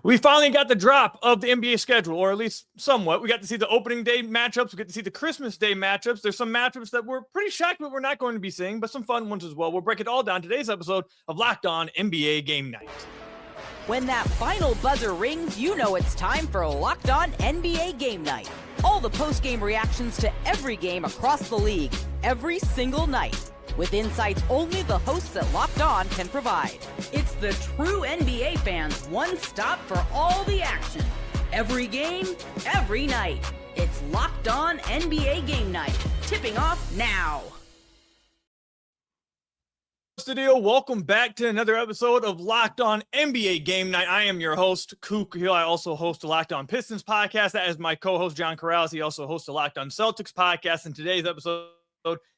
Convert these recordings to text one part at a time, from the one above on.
We finally got the drop of the NBA schedule, or at least somewhat. We got to see the opening day matchups. We get to see the Christmas Day matchups. There's some matchups that we're pretty shocked that we're not going to be seeing, but some fun ones as well. We'll break it all down today's episode of Locked On NBA Game Night. When that final buzzer rings, you know it's time for Locked On NBA Game Night. All the post-game reactions to every game across the league, every single night, with insights only the hosts at Locked On can provide. It's the true NBA fans' one stop for all the action. Every game, every night. It's Locked On NBA Game Night. Tipping off now. Studio, welcome back to another episode of Locked On NBA Game Night. I am your host, Khahil. I also host the Locked On Pistons podcast. That is my co-host, John Karalis. He also hosts the Locked On Celtics podcast. And today's episode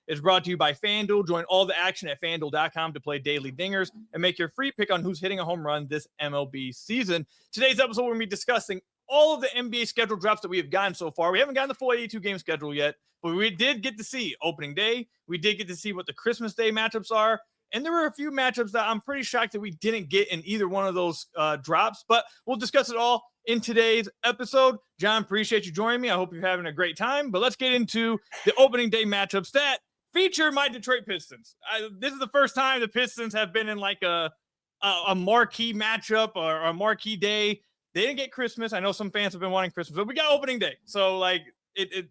is brought to you by FanDuel. Join all the action at FanDuel.com to play daily dingers and make your free pick on who's hitting a home run this MLB season. Today's episode, we're going to be discussing all of the NBA schedule drops that we have gotten so far. We haven't gotten the full 82-game schedule yet, but we did get to see opening day. We did get to see what the Christmas Day matchups are. And there were a few matchups that I'm pretty shocked that we didn't get in either one of those drops, but we'll discuss it all in today's episode. John, appreciate you joining me. I hope you're having a great time, but let's get into the opening day matchups that feature my Detroit Pistons. This is the first time the Pistons have been in like a marquee matchup or a marquee day. They didn't get Christmas. I know some fans have been wanting Christmas, but we got opening day. So like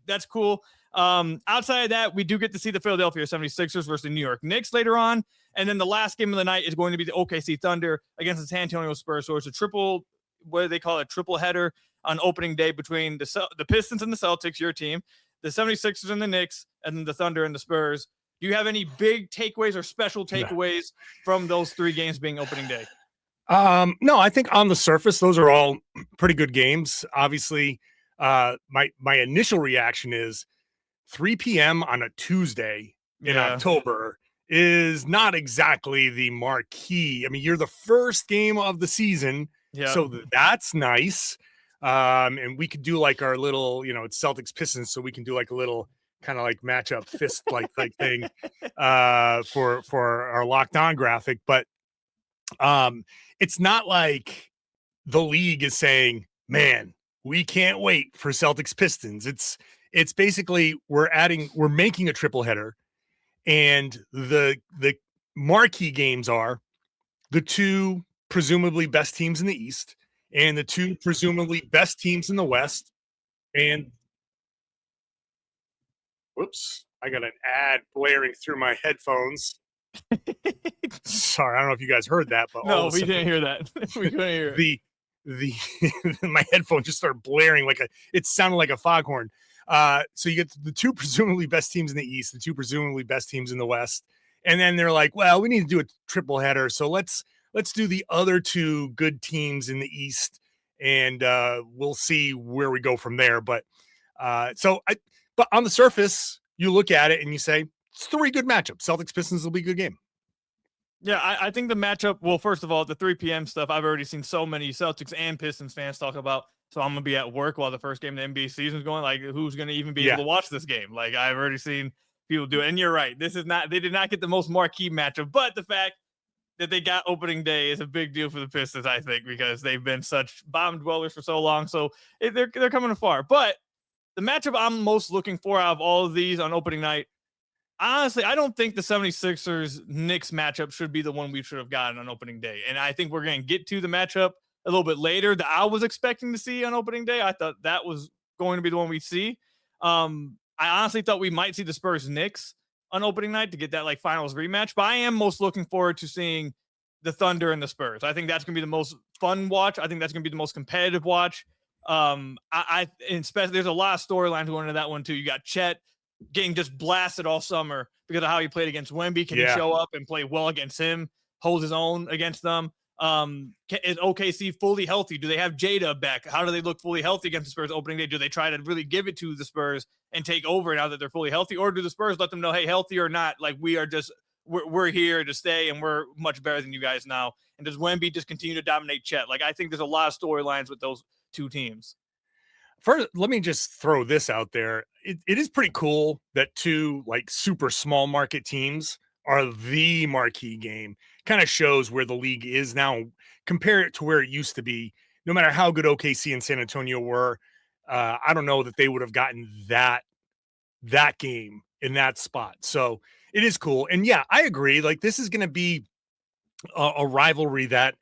that's cool. Outside of that, we do get to see the Philadelphia 76ers versus the New York Knicks later on. And then the last game of the night is going to be the OKC Thunder against the San Antonio Spurs. So it's a triple, what do they call it? Triple header on opening day between the Pistons and the Celtics, your team, the 76ers and the Knicks, and then the Thunder and the Spurs. Do you have any big takeaways or special takeaways from those three games being opening day? No, I think on the surface, those are all pretty good games. Obviously, my initial reaction is 3 p.m. on a Tuesday in October is not exactly the marquee. I mean, you're the first game of the season, so that's nice. And we could do like our little, it's Celtics Pistons, so we can do like a little kind of like matchup fist like thing for our Locked On graphic. But it's not like the league is saying, man, we can't wait for Celtics Pistons. It's basically we're making a triple header, and the marquee games are the two presumably best teams in the East and the two presumably best teams in the West. And whoops, I got an ad blaring through my headphones. Sorry, I don't know if you guys heard that, but no, we didn't hear that. We couldn't hear it. The my headphones just started blaring it sounded like a foghorn. So you get the two presumably best teams in the East, the two presumably best teams in the West, and then they're like, well, we need to do a triple header, so let's do the other two good teams in the East, and we'll see where we go from there. But but on the surface, you look at it and you say it's three good matchups. Celtics Pistons will be a good game. Yeah, I think the matchup, well, first of all, the 3 p.m. stuff, I've already seen so many Celtics and Pistons fans talk about, so I'm going to be at work while the first game of the NBA season is going, like, who's going to even be able to watch this game? Like, I've already seen people do it, and you're right. They did not get the most marquee matchup, but the fact that they got opening day is a big deal for the Pistons, I think, because they've been such bomb dwellers for so long, so they're coming far. But the matchup I'm most looking for out of all of these on opening night, honestly, I don't think the 76ers Knicks matchup should be the one we should have gotten on opening day. And I think we're going to get to the matchup a little bit later that I was expecting to see on opening day. I thought that was going to be the one we see. I honestly thought we might see the Spurs Knicks on opening night to get that like finals rematch, but I am most looking forward to seeing the Thunder and the Spurs. I think that's going to be the most fun watch. I think that's going to be the most competitive watch. Especially there's a lot of storylines going into that one too. You got Chet getting just blasted all summer because of how he played against Wemby. Can he show up and play well against him, hold his own against them? Is OKC fully healthy? Do they have Jada back? How do they look fully healthy against the Spurs opening day? Do they try to really give it to the Spurs and take over now that they're fully healthy? Or do the Spurs let them know, hey, healthy or not, like we're here to stay and we're much better than you guys now? And does Wemby just continue to dominate Chet? Like, I think there's a lot of storylines with those two teams. First, let me just throw this out there. It is pretty cool that two like super small market teams are the marquee game. Kind of shows where the league is now. Compare it to where it used to be. no matter how good OKC and San Antonio were, I don't know that they would have gotten that game in that spot. So it is cool. And yeah, I agree. Like, this is going to be a rivalry that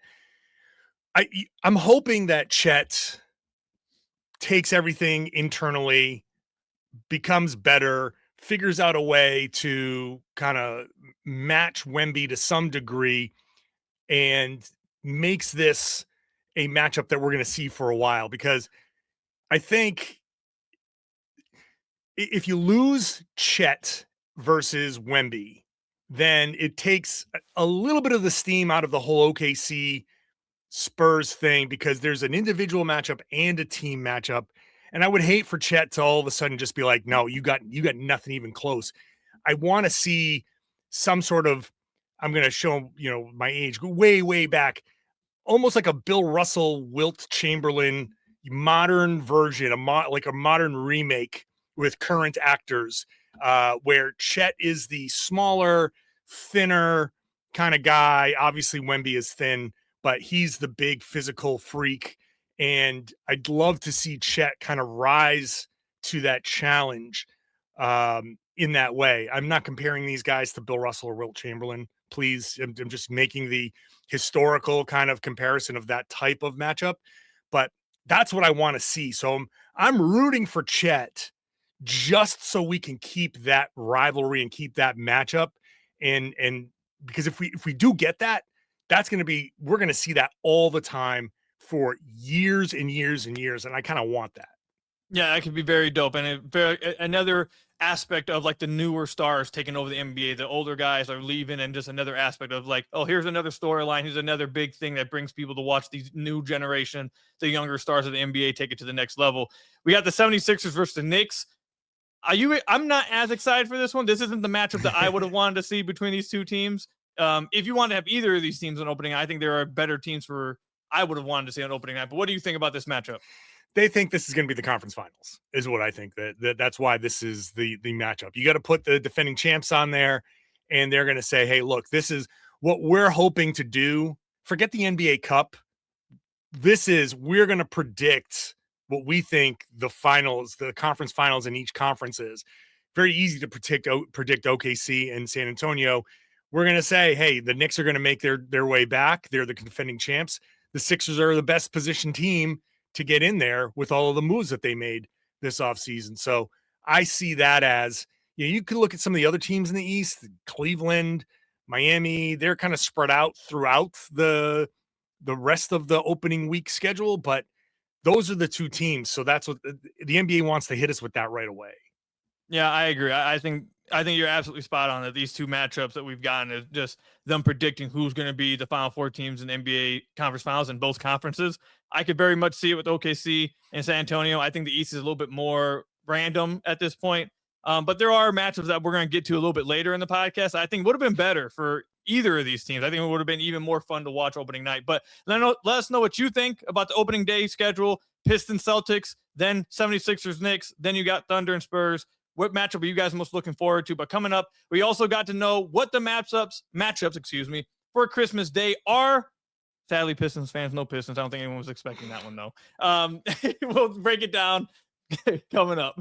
I'm hoping that Chet takes everything internally, becomes better, figures out a way to kind of match Wemby to some degree, and makes this a matchup that we're going to see for a while. Because I think if you lose Chet versus Wemby, then it takes a little bit of the steam out of the whole OKC Spurs thing, because there's an individual matchup and a team matchup. And I would hate for Chet to all of a sudden just be like, no, you got nothing even close. I want to see some sort of, I'm going to show, my age way, way back, almost like a Bill Russell, Wilt Chamberlain modern version, like a modern remake with current actors, where Chet is the smaller, thinner kind of guy. Obviously Wemby is thin, but he's the big physical freak. And I'd love to see Chet kind of rise to that challenge in that way. I'm not comparing these guys to Bill Russell or Wilt Chamberlain. Please, I'm just making the historical kind of comparison of that type of matchup. But that's what I want to see. So I'm rooting for Chet just so we can keep that rivalry and keep that matchup. And because if we do get that, we're going to see that all the time for years and years and years. And I kind of want that. Yeah, that could be very dope. And another aspect of like the newer stars taking over the NBA, the older guys are leaving, and just another aspect of like, oh, here's another storyline. Here's another big thing that brings people to watch these new generation, the younger stars of the NBA take it to the next level. We got the 76ers versus the Knicks. I'm not as excited for this one. This isn't the matchup that I would have wanted to see between these two teams. If you want to have either of these teams on opening, I think there are better teams I would have wanted to see on opening night. But what do you think about this matchup? They think this is going to be the conference finals, is what I think. That's why this is the matchup. You got to put the defending champs on there, and they're going to say, hey, look, this is what we're hoping to do. Forget the NBA Cup. We're going to predict what we think the conference finals in each conference is. Very easy to predict OKC and San Antonio. We're going to say, hey, the Knicks are going to make their way back. They're the defending champs. The Sixers are the best positioned team to get in there with all of the moves that they made this offseason. So I see that as, you could look at some of the other teams in the East, Cleveland, Miami, they're kind of spread out throughout the rest of the opening week schedule, but those are the two teams. So that's what the NBA wants to hit us with that right away. Yeah, I agree. I think you're absolutely spot on that these two matchups that we've gotten is just them predicting who's going to be the Final Four teams in the NBA conference finals in both conferences. I could very much see it with OKC and San Antonio. I think the East is a little bit more random at this point. But there are matchups that we're going to get to a little bit later in the podcast. I think would have been better for either of these teams. I think it would have been even more fun to watch opening night. But let us know what you think about the opening day schedule. Pistons, Celtics, then 76ers, Knicks. Then you got Thunder and Spurs. What matchup are you guys most looking forward to? But coming up, we also got to know what the matchups, for Christmas Day are. Sadly, Pistons fans, no Pistons. I don't think anyone was expecting that one, though. We'll break it down coming up.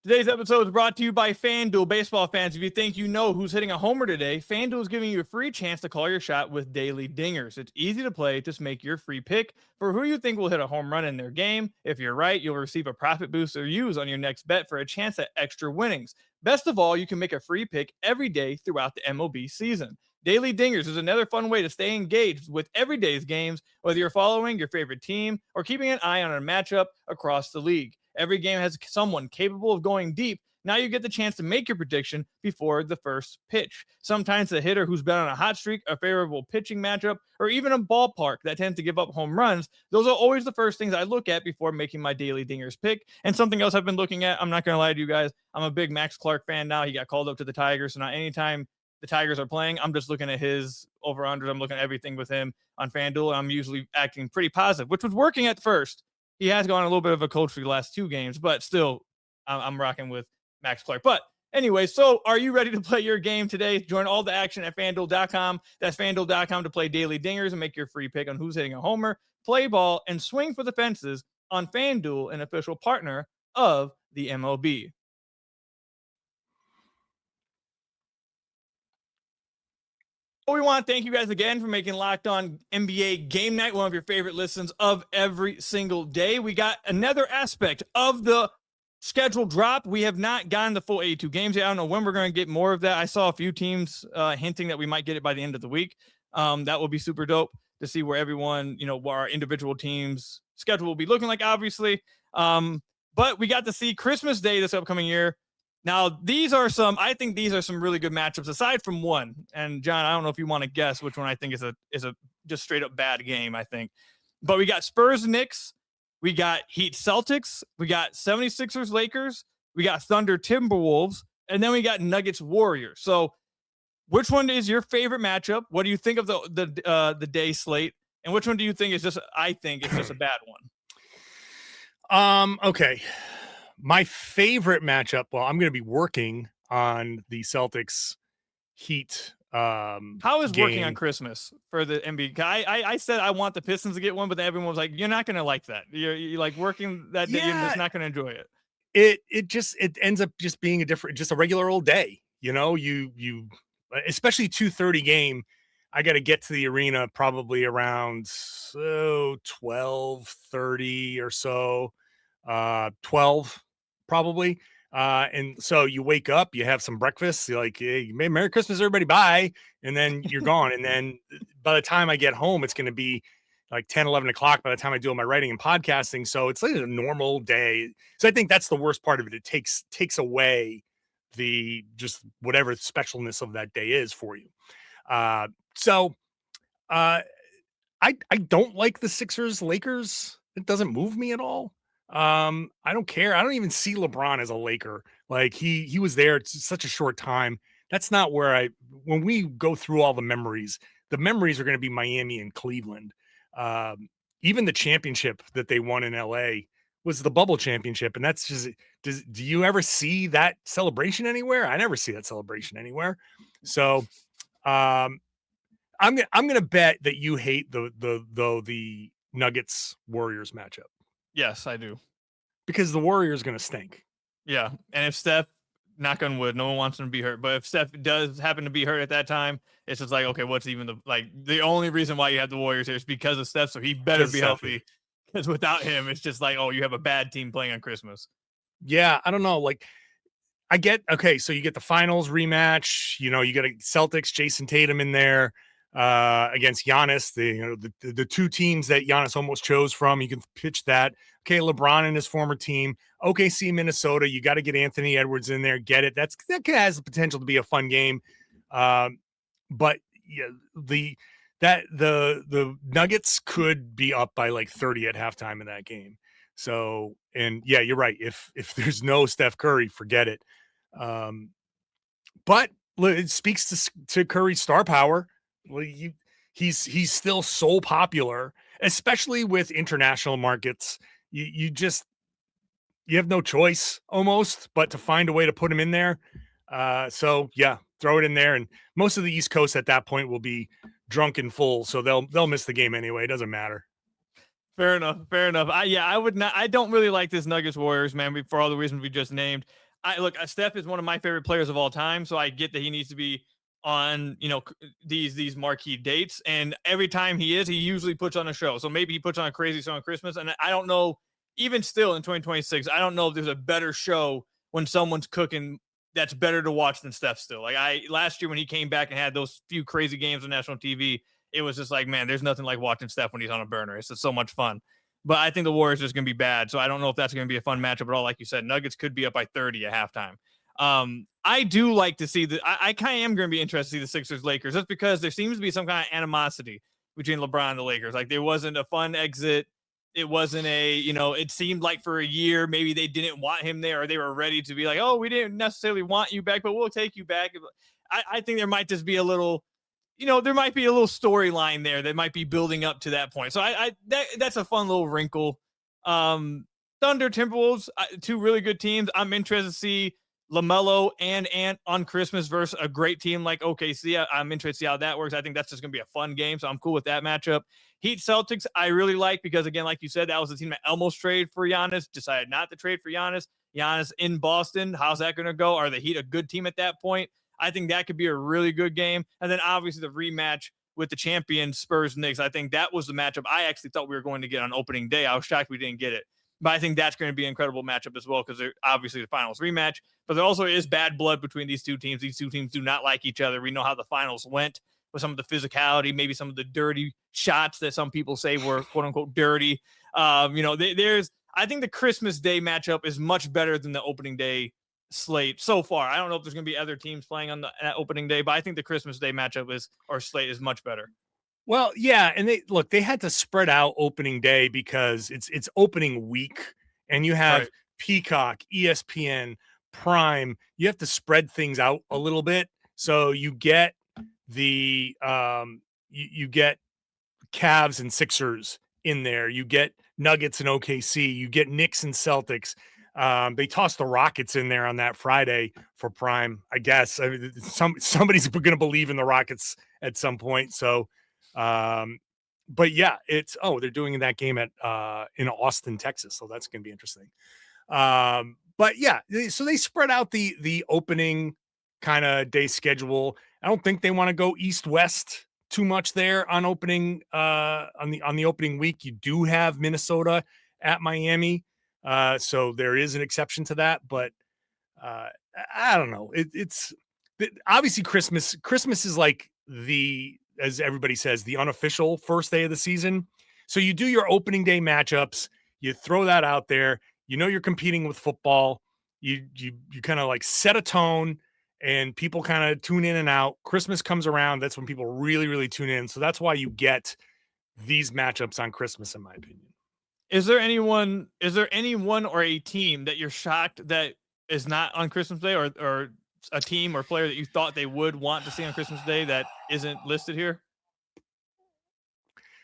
Today's episode is brought to you by FanDuel. Baseball fans, if you think you know who's hitting a homer today, FanDuel is giving you a free chance to call your shot with daily dingers. It's easy to play. Just make your free pick for who you think will hit a home run in their game. If you're right, you'll receive a profit boost or use on your next bet for a chance at extra winnings. Best of all, you can make a free pick every day throughout the MLB season. Daily Dingers is another fun way to stay engaged with every day's games, whether you're following your favorite team or keeping an eye on a matchup across the league. Every game has someone capable of going deep. Now you get the chance to make your prediction before the first pitch. Sometimes the hitter who's been on a hot streak, a favorable pitching matchup, or even a ballpark that tends to give up home runs. Those are always the first things I look at before making my Daily Dingers pick. And something else I've been looking at, I'm not going to lie to you guys, I'm a big Max Clark fan now. He got called up to the Tigers. So now anytime the Tigers are playing, I'm just looking at his over-under. I'm looking at everything with him on FanDuel. And I'm usually acting pretty positive, which was working at first. He has gone a little bit of a coach for the last two games, but still, I'm rocking with Max Clark. But Anyway, so are you ready to play your game today? Join all the action at FanDuel.com. That's FanDuel.com to play daily dingers and make your free pick on who's hitting a homer, play ball, and swing for the fences on FanDuel, an official partner of the MLB. We want to thank you guys again for making Locked On NBA Game Night one of your favorite listens of every single day. We got another aspect of the schedule drop. We have not gotten the full 82 games yet. I don't know when we're going to get more of that. I saw a few teams hinting that we might get it by the end of the week. That will be super dope to see where everyone, what our individual teams' schedule will be looking like, obviously. But we got to see Christmas Day this upcoming year. Now, I think these are some really good matchups aside from one. And John, I don't know if you want to guess which one I think is a just straight up bad game, I think. But we got Spurs Knicks. We got Heat Celtics, we got 76ers Lakers, we got Thunder Timberwolves, and then we got Nuggets Warriors. So which one is your favorite matchup? What do you think of the day slate? And which one do you think is just a bad one? Okay. My favorite matchup, well, I'm going to be working on the Celtics Heat How is working on Christmas for the NBA? I said I want the Pistons to get one, but then everyone was like, "You're not going to like that. You're like working that day. You're just not going to enjoy it." It ends up just being a regular old day. You especially 2:30 game. I got to get to the arena probably around 12:30 or so, 12 probably. And so you wake up, you have some breakfast, you're like, hey, Merry Christmas, everybody, bye. And then you're gone. And then by the time I get home, it's going to be like 10, 11 o'clock by the time I do all my writing and podcasting. So it's like a normal day. So I think that's the worst part of it. It takes away the just whatever specialness of that day is for you. I don't like the Sixers Lakers. It doesn't move me at all. I don't care. I don't even see LeBron as a Laker. Like he was there. It's such a short time. That's not where when we go through all the memories are going to be Miami and Cleveland. Even the championship that they won in LA was the bubble championship. And that's just, do you ever see that celebration anywhere? I never see that celebration anywhere. So, I'm going to bet that you hate the Nuggets Warriors matchup. Yes, I do. Because the Warriors going to stink. Yeah. And if Steph, knock on wood, no one wants him to be hurt. But if Steph does happen to be hurt at that time, it's just like, okay, what's even the only reason why you have the Warriors here is because of Steph. So he better be healthy. Because without him, it's just like, oh, you have a bad team playing on Christmas. Yeah. I don't know. Like so you get the finals rematch, you get a Celtics, Jason Tatum in there. Against Giannis, the two teams that Giannis almost chose from. You can pitch that. Okay, LeBron and his former team. OKC, Minnesota. You got to get Anthony Edwards in there. Get it? That has the potential to be a fun game. But yeah, the Nuggets could be up by like 30 at halftime in that game. So, and yeah, you're right. If there's no Steph Curry, forget it. But it speaks to Curry's star power. Well, he's still so popular, especially with international markets. You have no choice almost but to find a way to put him in there. So yeah, throw it in there. And most of the East Coast at that point will be drunk and full, so they'll miss the game anyway. It doesn't matter. Fair enough. I don't really like this Nuggets Warriors, man, for all the reasons we just named. Steph is one of my favorite players of all time, so I get that he needs to be on these marquee dates, and every time he usually puts on a show. So maybe he puts on a crazy show on Christmas, and I don't know, even still in 2026, I don't know if there's a better show when someone's cooking that's better to watch than Steph still. Last year when he came back and had those few crazy games on national TV, it was just like, man, there's nothing like watching Steph when he's on a burner. It's just so much fun. But I think the Warriors are just going to be bad, so I don't know if that's going to be a fun matchup at all. Like you said, Nuggets could be up by 30 at halftime. I do like to see I kind of am going to be interested to see the Sixers Lakers just because there seems to be some kind of animosity between LeBron and the Lakers. Like there wasn't a fun exit. It wasn't it seemed like for a year, maybe they didn't want him there or they were ready to be like, oh, we didn't necessarily want you back, but we'll take you back. I think there might just be a little, there might be a little storyline there that might be building up to that point. So that's a fun little wrinkle. Thunder Timberwolves, two really good teams. I'm interested to see LaMelo and Ant on Christmas versus a great team like OKC. I'm interested to see how that works. I think that's just going to be a fun game, so I'm cool with that matchup. Heat Celtics, I really like because, again, like you said, that was the team that almost traded for Giannis, decided not to trade for Giannis. Giannis in Boston, how's that going to go? Are the Heat a good team at that point? I think that could be a really good game. And then, obviously, the rematch with the champion Spurs Knicks. I think that was the matchup I actually thought we were going to get on opening day. I was shocked we didn't get it. But I think that's going to be an incredible matchup as well because they're obviously the finals rematch. But there also is bad blood between these two teams. These two teams do not like each other. We know how the finals went with some of the physicality, maybe some of the dirty shots that some people say were quote unquote dirty. I think the Christmas Day matchup is much better than the opening day slate so far. I don't know if there's going to be other teams playing on that opening day, but I think the Christmas Day matchup slate is much better. Well, yeah, and they had to spread out opening day because it's opening week, and you have Peacock, ESPN, Prime. You have to spread things out a little bit, so you get the you get Cavs and Sixers in there. You get Nuggets and OKC. You get Knicks and Celtics. They tossed the Rockets in there on that Friday for Prime, I guess. I mean, somebody's going to believe in the Rockets at some point, so. But yeah, they're doing that game in Austin, Texas. So that's going to be interesting. But yeah, so they spread out the opening kind of day schedule. I don't think they want to go east-west too much there on opening, on the opening week. You do have Minnesota at Miami. So there is an exception to that, but, I don't know. It's obviously Christmas is like as everybody says, the unofficial first day of the season. So you do your opening day matchups, you throw that out there, you're competing with football. You kind of like set a tone and people kind of tune in and out. Christmas comes around. That's when people really, really tune in. So that's why you get these matchups on Christmas, in my opinion. Is there anyone or a team that you're shocked that is not on Christmas Day or a team or player that you thought they would want to see on Christmas Day that isn't listed here?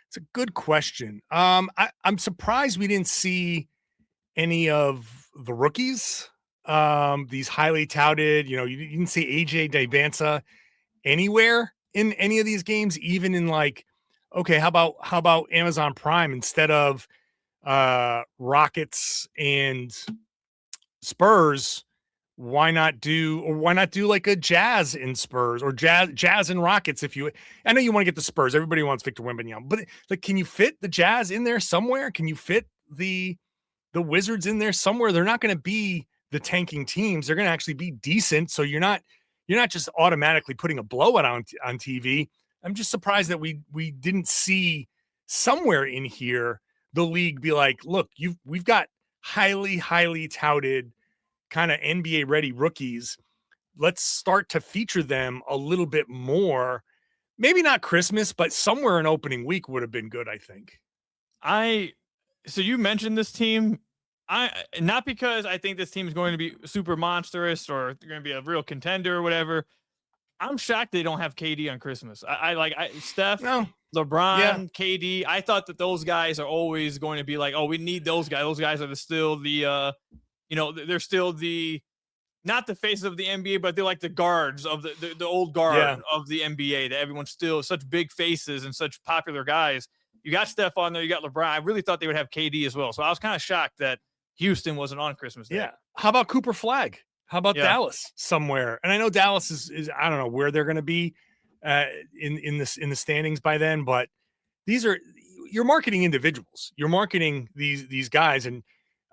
It's a good question. I'm surprised we didn't see any of the rookies. These highly touted, you didn't see AJ Dybantsa anywhere in any of these games, even in like, okay, how about Amazon Prime instead of Rockets and Spurs? Why not do like a Jazz in Spurs or Jazz and Rockets? I know you want to get the Spurs. Everybody wants Victor Wembanyama, but like, can you fit the Jazz in there somewhere? Can you fit the Wizards in there somewhere? They're not going to be the tanking teams. They're going to actually be decent. So you're not just automatically putting a blowout on TV. I'm just surprised that we didn't see somewhere in here the league be like, look, we've got highly, highly touted kind of NBA ready rookies. Let's start to feature them a little bit more. Maybe not Christmas, but somewhere in opening week would have been good, I think. So you mentioned this team. Not because I think this team is going to be super monstrous or they're going to be a real contender or whatever. I'm shocked they don't have KD on Christmas. Steph, no. LeBron, yeah. KD. I thought that those guys are always going to be like, oh, we need those guys. Those guys are still the they're still not the faces of the NBA, but they're like the guards of the old guard of the NBA that everyone's still such big faces and such popular guys. You got Steph on there. You got LeBron. I really thought they would have KD as well. So I was kind of shocked that Houston wasn't on Christmas Day. Yeah. How about Cooper Flagg? How about Dallas somewhere? And I know Dallas is I don't know where they're going to be in the standings by then, but you're marketing individuals. You're marketing these guys, and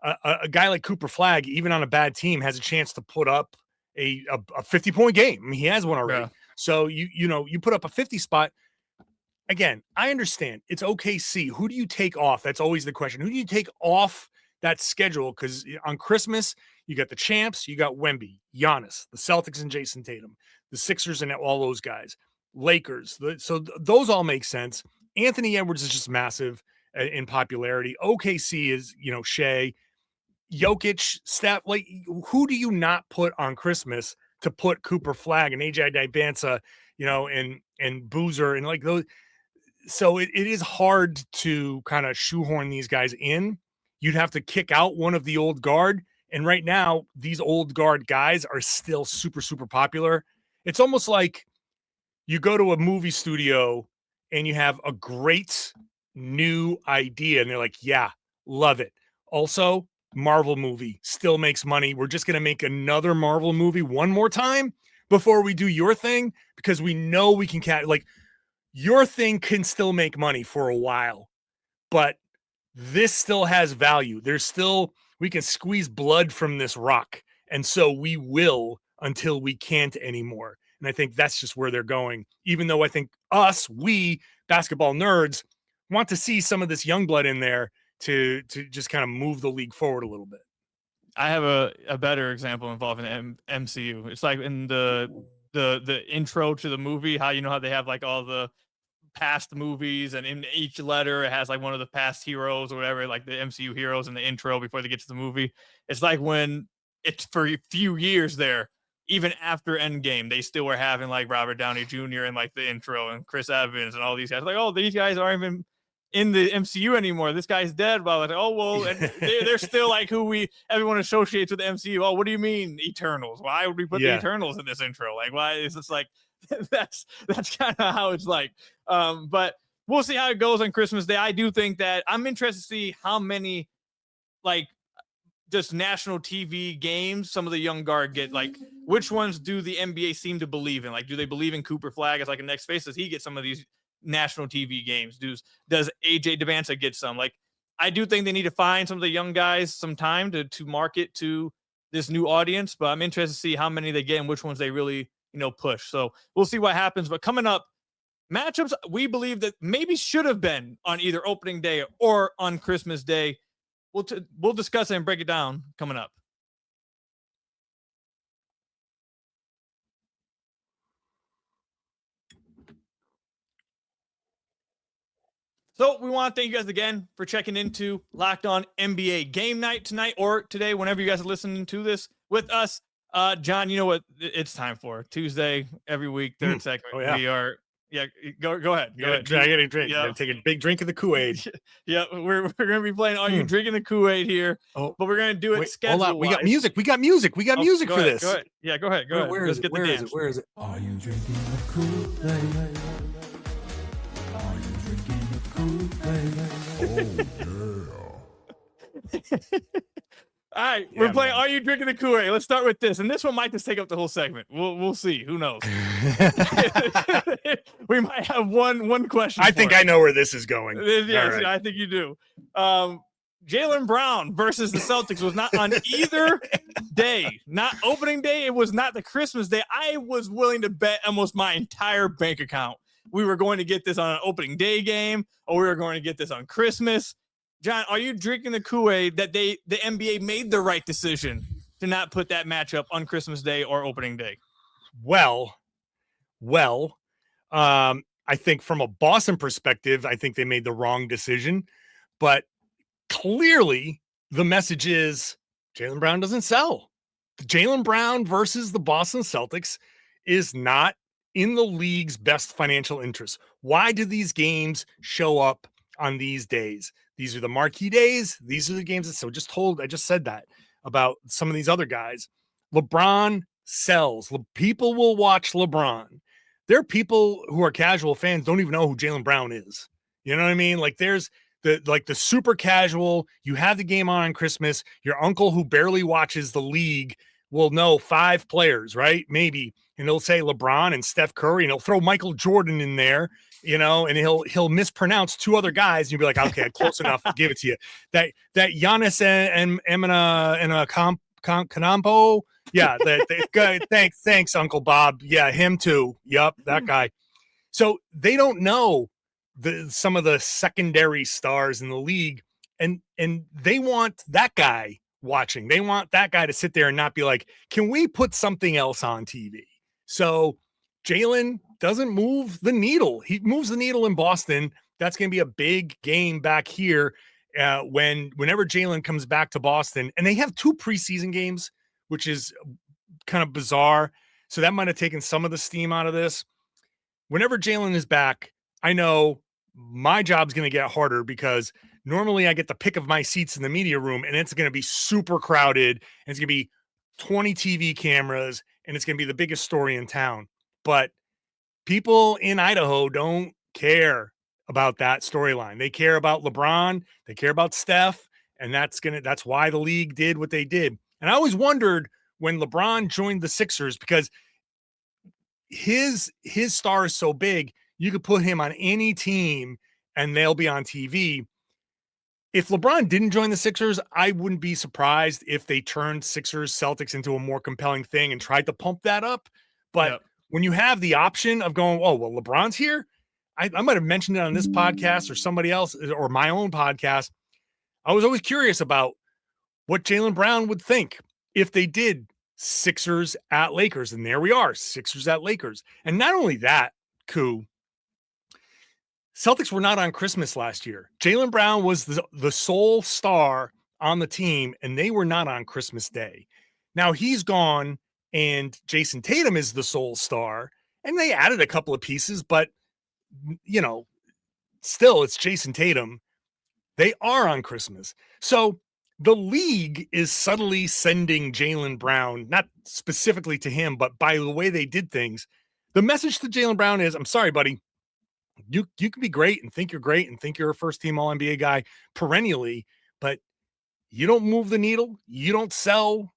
a guy like Cooper Flagg, even on a bad team, has a chance to put up a 50-point game. I mean, he has one already. Yeah. So you put up a 50 spot. Again, I understand it's OKC. Who do you take off? That's always the question. Who do you take off that schedule? Because on Christmas, you got the champs, you got Wemby, Giannis, the Celtics and Jason Tatum, the Sixers and all those guys, Lakers. So those all make sense. Anthony Edwards is just massive in popularity. OKC is, Shai, Jokic, Steph. Like, who do you not put on Christmas to put Cooper Flagg and AJ Dybantsa, and Boozer and like those? So it is hard to kind of shoehorn these guys in. You'd have to kick out one of the old guard And right now, these old guard guys are still super, super popular. It's almost like you go to a movie studio and you have a great new idea and they're like, yeah, love it. Also, Marvel movie still makes money. We're just going to make another Marvel movie one more time before we do your thing, because we know we can like your thing can still make money for a while, but this still has value. We can squeeze blood from this rock. And so we will until we can't anymore. And I think that's just where they're going. Even though I think we basketball nerds want to see some of this young blood in there to just kind of move the league forward a little bit. I have a better example involving the MCU. It's like in the intro to the movie, how they have like all the past movies, and in each letter it has like one of the past heroes or whatever, like the MCU heroes in the intro before they get to the movie. It's like when it's for a few years there, even after Endgame, they still were having like Robert Downey Jr. in like the intro, and Chris Evans and all these guys. Like, oh, these guys aren't even in the MCU anymore. This guy's dead. But like, oh well, and they're still like who everyone associates with the MCU. Oh, what do you mean Eternals? Why would we put the Eternals in this intro? Like, why is this like? That's kind of how it's like. But we'll see how it goes on Christmas Day. I do think that I'm interested to see how many like just national TV games some of the young guard get. Like, which ones do the NBA seem to believe in? Like, do they believe in Cooper Flag as like a next face? Does he get some of these national TV games? Does AJ Devanza get some? Like, I do think they need to find some of the young guys some time to market to this new audience, but I'm interested to see how many they get and which ones they really push. So we'll see what happens. But coming up, matchups we believe that maybe should have been on either opening day or on Christmas Day. We'll discuss it and break it down coming up. So we want to thank you guys again for checking into Locked On NBA Game Night tonight or today, whenever you guys are listening to this with us. John, you know what it's time for? Tuesday every week, third segment. Oh, yeah. We are. Yeah, go ahead. Go ahead. I gotta drink. Yeah. Take a big drink of the Kool-Aid. Yeah, we're gonna be playing. Are you drinking the Kool-Aid here? Oh, but we're gonna do it. Hold on. We got music. We got music for ahead, this. Go ahead. Yeah, go ahead. Where is it? Where is it? Are you drinking the Kool-Aid? Are you drinking the Kool-Aid? Oh yeah. All right, we're playing. Are you drinking the Kool-Aid? Let's start with this, and this one might just take up the whole segment. We'll see. Who knows? We might have one question. I think I know where this is going. Yes, right. I think you do. Jaylen Brown versus the Celtics was not on either day. Not opening day. It was not the Christmas day. I was willing to bet almost my entire bank account we were going to get this on an opening day game, or we were going to get this on Christmas. John, are you drinking the Kool-Aid that the NBA made the right decision to not put that matchup on Christmas Day or opening day? Well, I think from a Boston perspective, I think they made the wrong decision, but clearly the message is Jaylen Brown doesn't sell. Jaylen Brown versus the Boston Celtics is not in the league's best financial interest. Why do these games show up on these days? These are the marquee days. These are the games that I just said that about some of these other guys. LeBron sells. People will watch LeBron. There are people who are casual fans don't even know who Jaylen Brown is. You know what I mean? Like there's the super casual. You have the game on Christmas. Your uncle who barely watches the league will know 5 players, right? Maybe. And he'll say LeBron and Steph Curry, and he'll throw Michael Jordan in there, and he'll mispronounce 2 other guys. And you'll be like, okay, close enough. I'll give it to you. That Giannis and Canampo. Yeah. Thanks, Uncle Bob. Yeah. Him too. Yep. That guy. So they don't know some of the secondary stars in the league, and they want that guy watching. They want that guy to sit there and not be like, can we put something else on TV? So Jaylen doesn't move the needle. He moves the needle in Boston. That's going to be a big game back here whenever Jaylen comes back to Boston. And they have 2 preseason games, which is kind of bizarre. So that might have taken some of the steam out of this. Whenever Jaylen is back, I know my job's going to get harder because normally I get the pick of my seats in the media room, and it's going to be super crowded, and it's going to be 20 TV cameras, and it's going to be the biggest story in town. But people in Idaho don't care about that storyline. They care about LeBron, they care about Steph, and that's why the league did what they did. And I always wondered when LeBron joined the Sixers, because his star is so big, you could put him on any team and they'll be on TV. If LeBron didn't join the Sixers, I wouldn't be surprised if they turned Sixers-Celtics into a more compelling thing and tried to pump that up. But when you have the option of going, oh, well, LeBron's here, I might have mentioned it on this podcast or somebody else or my own podcast. I was always curious about what Jaylen Brown would think if they did Sixers at Lakers. And there we are, Sixers at Lakers. And not only that, Koo, Celtics were not on Christmas last year. Jaylen Brown was the sole star on the team, and they were not on Christmas Day. Now he's gone, and Jason Tatum is the sole star, and they added a couple of pieces, but, you know, still it's Jason Tatum. They are on Christmas. So the league is subtly sending Jaylen Brown, not specifically to him, but by the way they did things. The message to Jaylen Brown is, I'm sorry, buddy. You can be great and think you're great and think you're a first-team All-NBA guy perennially, but you don't move the needle. You don't sell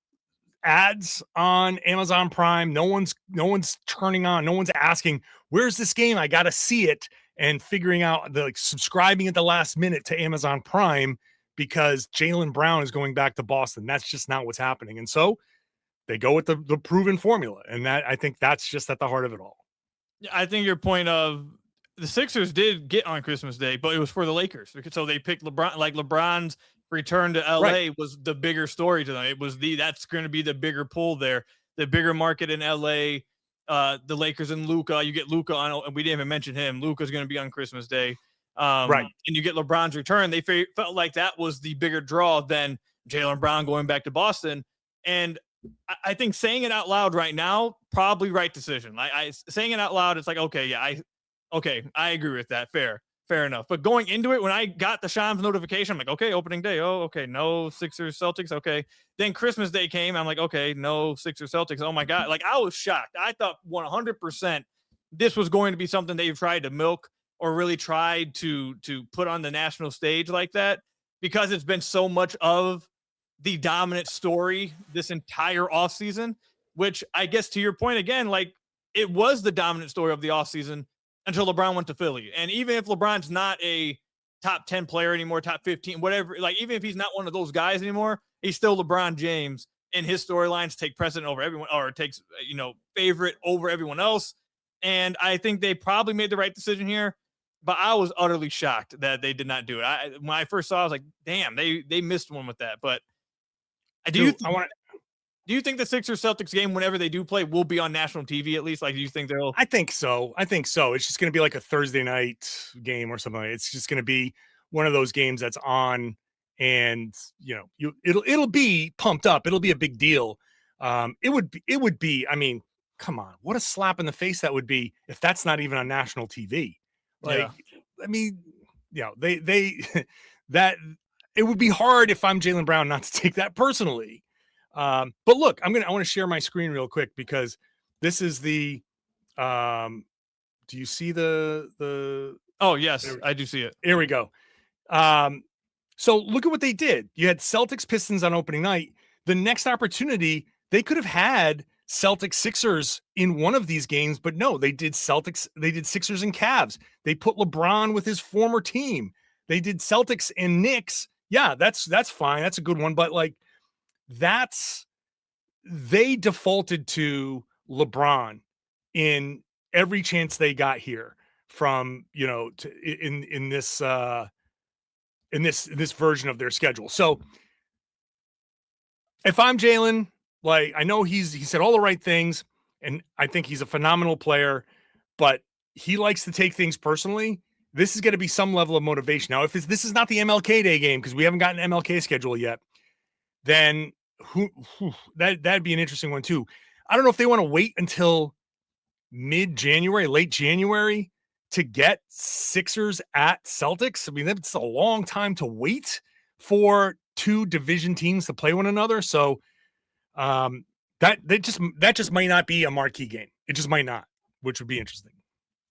ads on Amazon Prime. No one's turning on. No one's asking, where's this game? I got to see it, and figuring out subscribing at the last minute to Amazon Prime because Jaylen Brown is going back to Boston. That's just not what's happening. And so they go with the proven formula. And that, I think that's just at the heart of it all. I think your point of the Sixers did get on Christmas Day, but it was for the Lakers. So they picked LeBron, like LeBron's return to LA was the bigger story to them. It was that's going to be the bigger pull there, the bigger market in LA. The Lakers and Luka, you get Luka on, and we didn't even mention him. Luka's going to be on Christmas Day. And you get LeBron's return. They felt like that was the bigger draw than Jaylen Brown going back to Boston. And I think saying it out loud right now, probably right decision. Saying it out loud, it's like, okay, yeah, I agree with that. Fair enough. But going into it, when I got the Shams notification, I'm like, okay, opening day. Oh, okay. No Sixers Celtics. Okay. Then Christmas Day came. I'm like, okay, no Sixers Celtics. Oh my God. Like, I was shocked. I thought 100% this was going to be something they've tried to milk or really tried to put on the national stage like that, because it's been so much of the dominant story this entire offseason, which I guess to your point again, like, it was the dominant story of the offseason until LeBron went to Philly. And even if LeBron's not a top 10 player anymore, top 15, whatever, like, even if he's not one of those guys anymore, he's still LeBron James, and his storylines take precedent over everyone, or takes, favorite over everyone else. And I think they probably made the right decision here, but I was utterly shocked that they did not do it. When I first saw it, I was like, damn, they missed one with that. But do you think the Sixers Celtics game, whenever they do play, will be on national TV at least? Like, do you think they'll? I think so. It's just going to be like a Thursday night game or something. It's just going to be one of those games that's on, and it'll be pumped up. It'll be a big deal. It would be. I mean, come on, what a slap in the face that would be if that's not even on national TV. Like, I mean, they that it would be hard if I'm Jaylen Brown not to take that personally. But look, I want to share my screen real quick, because this is the, do you see the, oh yes, I do see it. Here we go. So look at what they did. You had Celtics Pistons on opening night. The next opportunity, they could have had Celtics Sixers in one of these games, but no, they did Sixers and Cavs. They put LeBron with his former team. They did Celtics and Knicks. Yeah, that's fine. That's a good one. But like, they defaulted to LeBron in every chance they got here from, in this version of their schedule. So if I'm Jaylen, like, I know he said all the right things, and I think he's a phenomenal player, but he likes to take things personally. This is going to be some level of motivation. Now, if this is not the MLK Day game, because we haven't gotten an MLK schedule yet, then that'd be an interesting one too. I don't know if they want to wait until mid-January, late January, to get Sixers at Celtics. I mean, that's a long time to wait for two division teams to play one another. So that just might not be a marquee game. It just might not, which would be interesting.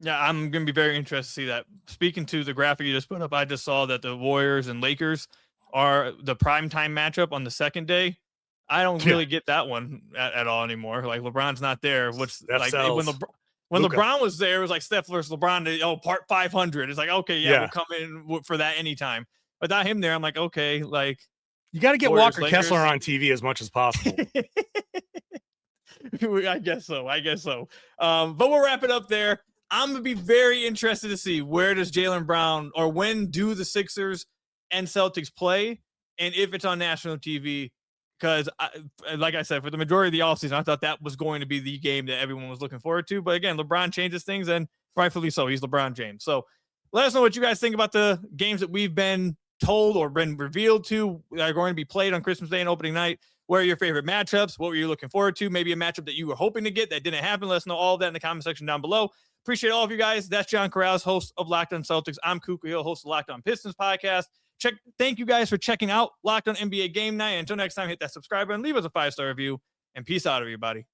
Yeah, I'm going to be very interested to see that. Speaking to the graphic you just put up, I just saw that the Warriors and Lakers are the primetime matchup on the second day. I don't really get that one at all anymore. Like, LeBron's not there. What's like when LeBron was there, it was like Steph versus LeBron. Part 500. It's like, okay, we'll come in for that anytime. Without him there, I'm like, okay, like you got to get Warriors, Walker Kessler on TV as much as possible. I guess so. But we'll wrap it up there. I'm going to be very interested to see where does Jaylen Brown or when do the Sixers and Celtics play and if it's on national TV. Because, like I said, for the majority of the offseason, I thought that was going to be the game that everyone was looking forward to. But again, LeBron changes things, and rightfully so. He's LeBron James. So let us know what you guys think about the games that we've been told or been revealed to that are going to be played on Christmas Day and opening night. What are your favorite matchups? What were you looking forward to? Maybe a matchup that you were hoping to get that didn't happen. Let us know all of that in the comment section down below. Appreciate all of you guys. That's John Karalis, host of Locked On Celtics. I'm Khahil, host of Locked On Pistons podcast. Thank you guys for checking out Locked On NBA Game Night. Until next time, hit that subscribe button, leave us a 5-star review, and peace out, everybody.